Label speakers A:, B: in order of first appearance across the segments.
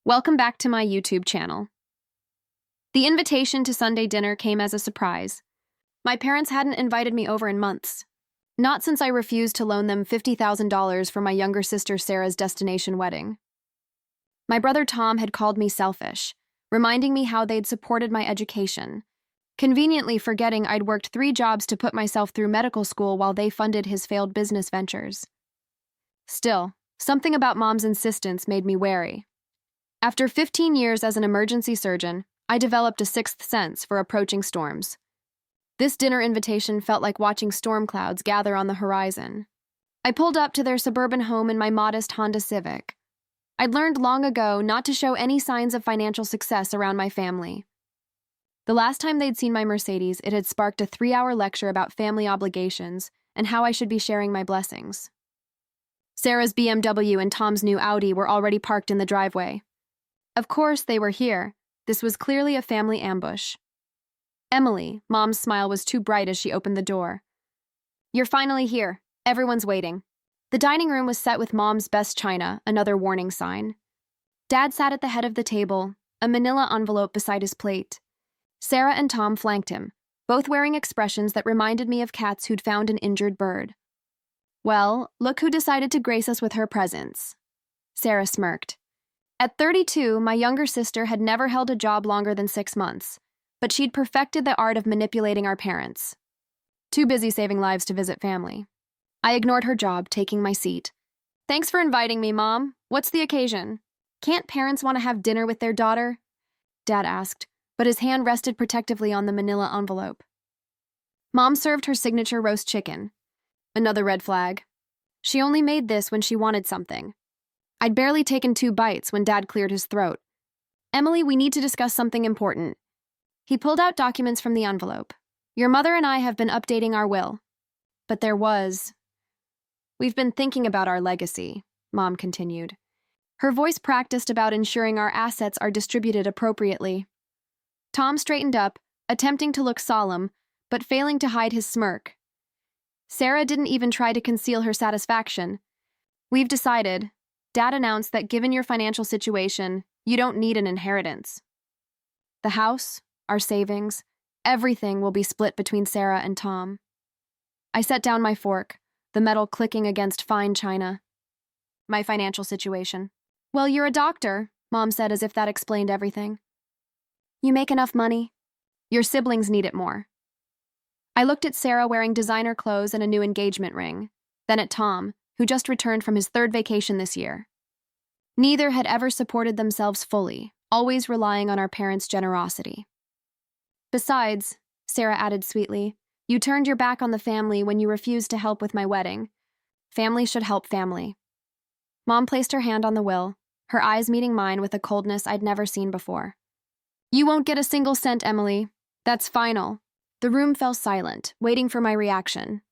A: Welcome back to my YouTube channel. The invitation to Sunday dinner came as a surprise. My parents hadn't invited me over in months. Not since I refused to loan them $50,000 for my younger sister Sarah's destination wedding. My brother Tom had called me selfish, reminding me how they'd supported my education, conveniently forgetting I'd worked 3 jobs to put myself through medical school while they funded his failed business ventures. Still, something about Mom's insistence made me wary. After 15 years as an emergency surgeon, I developed a sixth sense for approaching storms. This dinner invitation felt like watching storm clouds gather on the horizon. I pulled up to their suburban home in my modest Honda Civic. I'd learned long ago not to show any signs of financial success around my family. The last time they'd seen my Mercedes, it had sparked a 3-hour lecture about family obligations and how I should be sharing my blessings. Sarah's BMW and Tom's new Audi were already parked in the driveway. Of course, they were here. This was clearly a family ambush. Emily, Mom's smile was too bright as she opened the door. "You're finally here. Everyone's waiting." The dining room was set with Mom's best china, another warning sign. Dad sat at the head of the table, a manila envelope beside his plate. Sarah and Tom flanked him, both wearing expressions that reminded me of cats who'd found an injured bird. "Well, look who decided to grace us with her presence." Sarah smirked. At 32, my younger sister had never held a job longer than 6 months, but she'd perfected the art of manipulating our parents. Too busy saving lives to visit family. I ignored her job, taking my seat. "Thanks for inviting me, Mom. What's the occasion? Can't parents want to have dinner with their daughter?" Dad asked, but his hand rested protectively on the manila envelope. Mom served her signature roast chicken. Another red flag. She only made this when she wanted something. I'd barely taken 2 bites when Dad cleared his throat. "Emily, we need to discuss something important." He pulled out documents from the envelope. "Your mother and I have been updating our will." But we've been thinking about our legacy, Mom continued. Her voice practiced about ensuring our assets are distributed appropriately. Tom straightened up, attempting to look solemn, but failing to hide his smirk. Sarah didn't even try to conceal her satisfaction. "We've decided," Dad announced, "that given your financial situation, you don't need an inheritance. The house, our savings, everything will be split between Sarah and Tom." I set down my fork, the metal clicking against fine china. "My financial situation." "Well, you're a doctor," Mom said as if that explained everything. "You make enough money. Your siblings need it more." I looked at Sarah wearing designer clothes and a new engagement ring, then at Tom, who just returned from his 3rd vacation this year. Neither had ever supported themselves fully, always relying on our parents' generosity. "Besides," Sarah added sweetly, "you turned your back on the family when you refused to help with my wedding. Family should help family." Mom placed her hand on the will, her eyes meeting mine with a coldness I'd never seen before. "You won't get a single cent, Emily. That's final." The room fell silent, waiting for my reaction.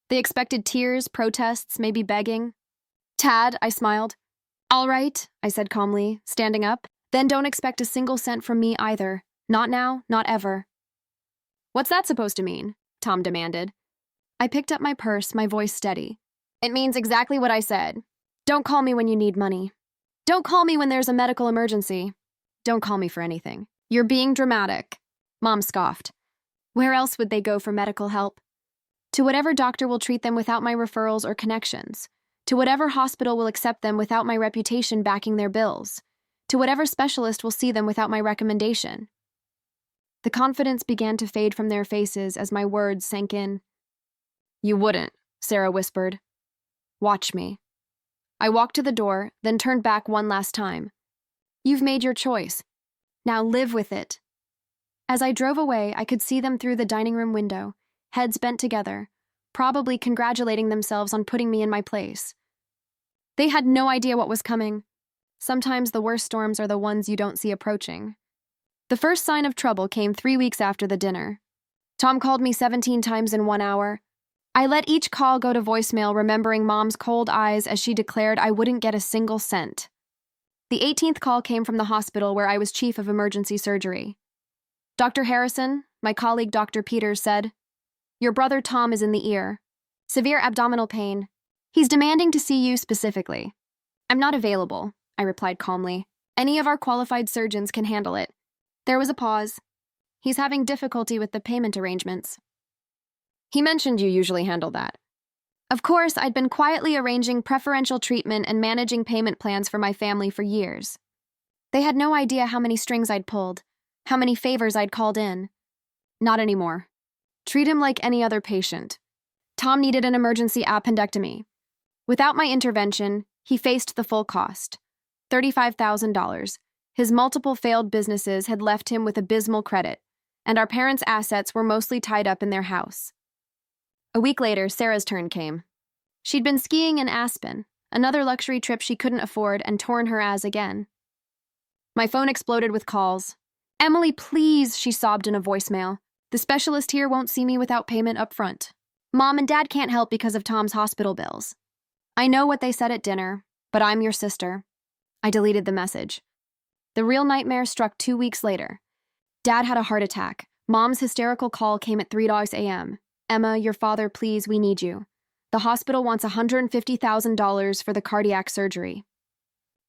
A: They expected tears, protests, maybe begging. "Tad," I smiled. "All right," I said calmly, standing up. "Then don't expect a single cent from me either. Not now, not ever." "What's that supposed to mean?" Tom demanded. I picked up my purse, my voice steady. "It means exactly what I said. Don't call me when you need money. Don't call me when there's a medical emergency. Don't call me for anything. You're being dramatic." Mom scoffed. "Where else would they go for medical help? To whatever doctor will treat them without my referrals or connections. To whatever hospital will accept them without my reputation backing their bills. To whatever specialist will see them without my recommendation." The confidence began to fade from their faces as my words sank in. "You wouldn't," Sarah whispered. "Watch me." I walked to the door, then turned back one last time. "You've made your choice. Now live with it." As I drove away, I could see them through the dining room window, heads bent together, probably congratulating themselves on putting me in my place. They had no idea what was coming. Sometimes the worst storms are the ones you don't see approaching. The first sign of trouble came 3 weeks after the dinner. Tom called me 17 times in 1 hour. I let each call go to voicemail, remembering Mom's cold eyes as she declared I wouldn't get a single cent. The 18th call came from the hospital where I was chief of emergency surgery. Dr. Harrison, my colleague Dr. Peters, said, "Your brother Tom is in the ER. Severe abdominal pain. He's demanding to see you specifically." "I'm not available," I replied calmly. Any of our qualified surgeons can handle it. There was a pause. He's having difficulty with the payment arrangements. He mentioned you usually handle that. Of course, I'd been quietly arranging preferential treatment and managing payment plans for my family for years. They had no idea how many strings I'd pulled, how many favors I'd called in. Not anymore. Treat him like any other patient. Tom needed an emergency appendectomy. Without my intervention, he faced the full cost. $35,000. His multiple failed businesses had left him with abysmal credit, and our parents' assets were mostly tied up in their house. A week later, Sarah's turn came. She'd been skiing in Aspen, another luxury trip she couldn't afford, and torn her as again. My phone exploded with calls. "Emily, please," she sobbed in a voicemail. "The specialist here won't see me without payment up front. Mom and Dad can't help because of Tom's hospital bills. I know what they said at dinner, but I'm your sister." I deleted the message. The real nightmare struck 2 weeks later. Dad had a heart attack. Mom's hysterical call came at 3 a.m. "Emma, your father, please, we need you. The hospital wants $150,000 for the cardiac surgery.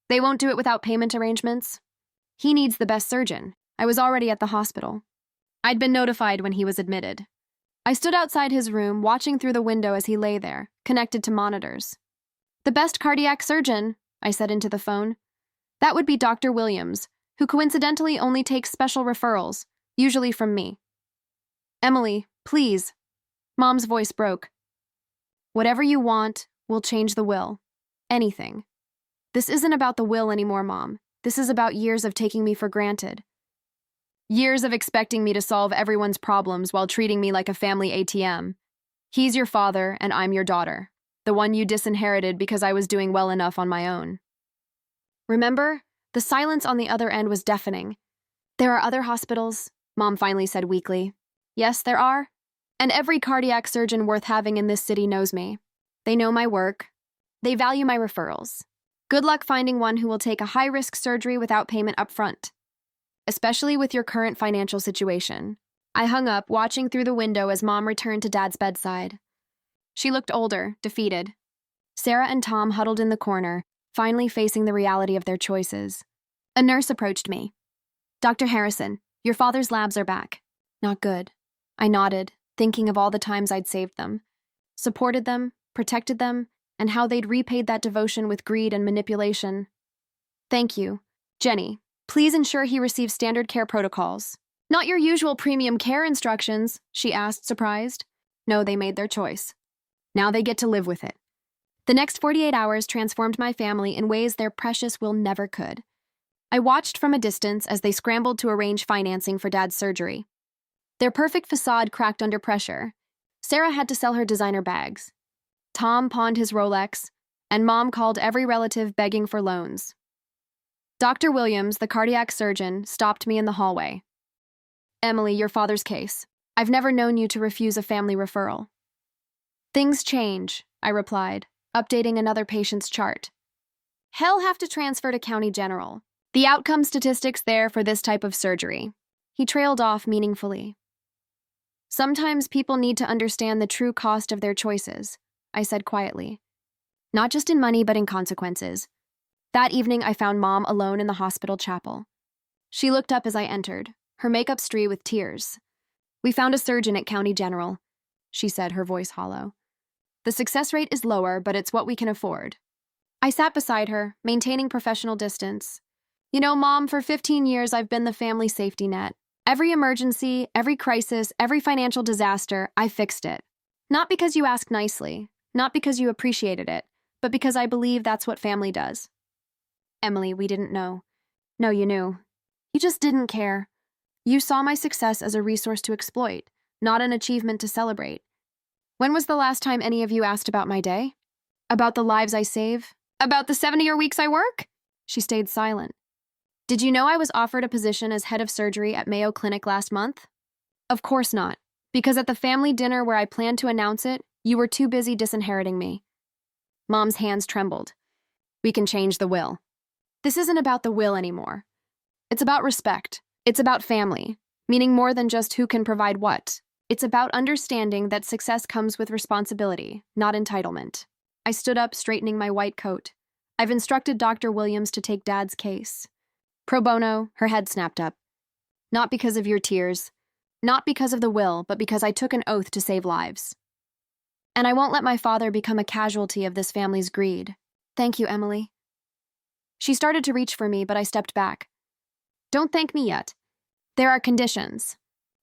A: They won't do it without payment arrangements. He needs the best surgeon." I was already at the hospital. I'd been notified when he was admitted. I stood outside his room, watching through the window as he lay there, connected to monitors. "The best cardiac surgeon," I said into the phone. "That would be Dr. Williams, who coincidentally only takes special referrals, usually from me." "Emily, please." Mom's voice broke. "Whatever you want, we'll change the will. Anything. This isn't about the will anymore, Mom. This is about years of taking me for granted. Years of expecting me to solve everyone's problems while treating me like a family ATM. He's your father, and I'm your daughter, the one you disinherited because I was doing well enough on my own." Remember? The silence on the other end was deafening. "There are other hospitals," Mom finally said weakly. "Yes, there are. And every cardiac surgeon worth having in this city knows me. They know my work. They value my referrals. Good luck finding one who will take a high-risk surgery without payment up front. Especially with your current financial situation." I hung up, watching through the window as Mom returned to Dad's bedside. She looked older, defeated. Sarah and Tom huddled in the corner, finally facing the reality of their choices. A nurse approached me. "Dr. Harrison, your father's labs are back." "Not good." I nodded, thinking of all the times I'd saved them, supported them, protected them, and how they'd repaid that devotion with greed and manipulation. "Thank you. Jenny, please ensure he receives standard care protocols." "Not your usual premium care instructions?" she asked, surprised. No, they made their choice. Now they get to live with it. The next 48 hours transformed my family in ways their precious will never could. I watched from a distance as they scrambled to arrange financing for Dad's surgery. Their perfect facade cracked under pressure. Sarah had to sell her designer bags. Tom pawned his Rolex, and Mom called every relative begging for loans. Dr. Williams, the cardiac surgeon, stopped me in the hallway. "Emily, your father's case. I've never known you to refuse a family referral." "Things change," I replied, updating another patient's chart. "He'll have to transfer to County General. The outcome statistics there for this type of surgery." He trailed off meaningfully. "Sometimes people need to understand the true cost of their choices," I said quietly. "Not just in money, but in consequences." That evening, I found Mom alone in the hospital chapel. She looked up as I entered, her makeup streaked with tears. "We found a surgeon at County General," she said, her voice hollow. "The success rate is lower, but it's what we can afford." I sat beside her, maintaining professional distance. "You know, Mom, for 15 years I've been the family safety net. Every emergency, every crisis, every financial disaster, I fixed it. Not because you asked nicely, not because you appreciated it, but because I believe that's what family does." "Emily, we didn't know." "No, you knew. You just didn't care. You saw my success as a resource to exploit, not an achievement to celebrate. When was the last time any of you asked about my day? About the lives I save? About the 70-hour weeks I work?" She stayed silent. "Did you know I was offered a position as head of surgery at Mayo Clinic last month?" "Of course not, because at the family dinner where I planned to announce it, you were too busy disinheriting me." Mom's hands trembled. "We can change the will." "This isn't about the will anymore. It's about respect. It's about family, meaning more than just who can provide what. It's about understanding that success comes with responsibility, not entitlement." I stood up, straightening my white coat. "I've instructed Dr. Williams to take Dad's case. Pro bono, her head snapped up. Not because of your tears. Not because of the will, but because I took an oath to save lives. And I won't let my father become a casualty of this family's greed. Thank you, Emily. She started to reach for me, but I stepped back. Don't thank me yet. There are conditions.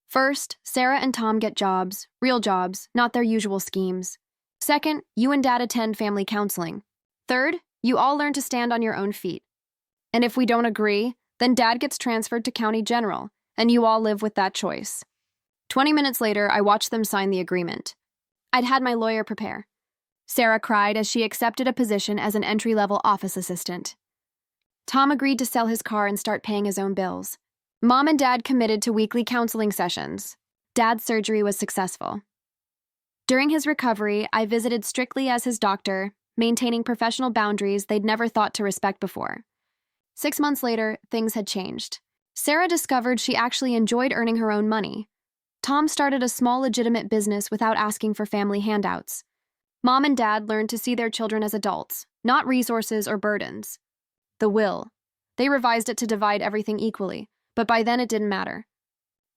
A: First, Sarah and Tom get jobs, real jobs, not their usual schemes. Second, you and Dad attend family counseling. Third, you all learn to stand on your own feet. And if we don't agree, then Dad gets transferred to County General, and you all live with that choice. 20 minutes later, I watched them sign the agreement. I'd had my lawyer prepare. Sarah cried as she accepted a position as an entry-level office assistant. Tom agreed to sell his car and start paying his own bills. Mom and Dad committed to weekly counseling sessions. Dad's surgery was successful. During his recovery, I visited strictly as his doctor, maintaining professional boundaries they'd never thought to respect before. 6 months later, things had changed. Sarah discovered she actually enjoyed earning her own money. Tom started a small legitimate business without asking for family handouts. Mom and Dad learned to see their children as adults, not resources or burdens. The will. They revised it to divide everything equally, but by then it didn't matter.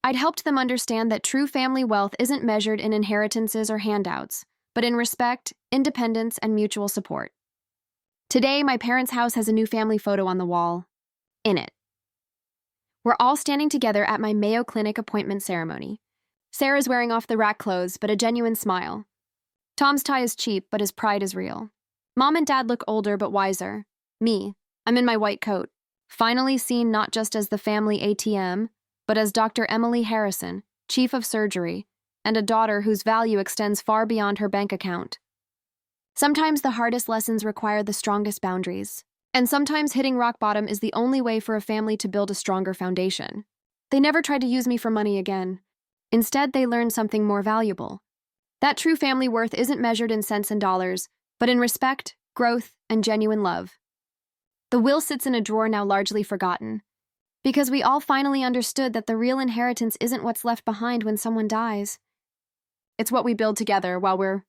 A: I'd helped them understand that true family wealth isn't measured in inheritances or handouts, but in respect, independence, and mutual support. Today, my parents' house has a new family photo on the wall. In it. We're all standing together at my Mayo Clinic appointment ceremony. Sarah's wearing off the rack clothes, but a genuine smile. Tom's tie is cheap, but his pride is real. Mom and Dad look older but wiser. Me, I'm in my white coat, finally seen not just as the family ATM, but as Dr. Emily Harrison, Chief of Surgery, and a daughter whose value extends far beyond her bank account. Sometimes the hardest lessons require the strongest boundaries, and sometimes hitting rock bottom is the only way for a family to build a stronger foundation. They never tried to use me for money again. Instead, they learned something more valuable. That true family worth isn't measured in cents and dollars, but in respect, growth, and genuine love. The will sits in a drawer now largely forgotten, because we all finally understood that the real inheritance isn't what's left behind when someone dies. It's what we build together while we're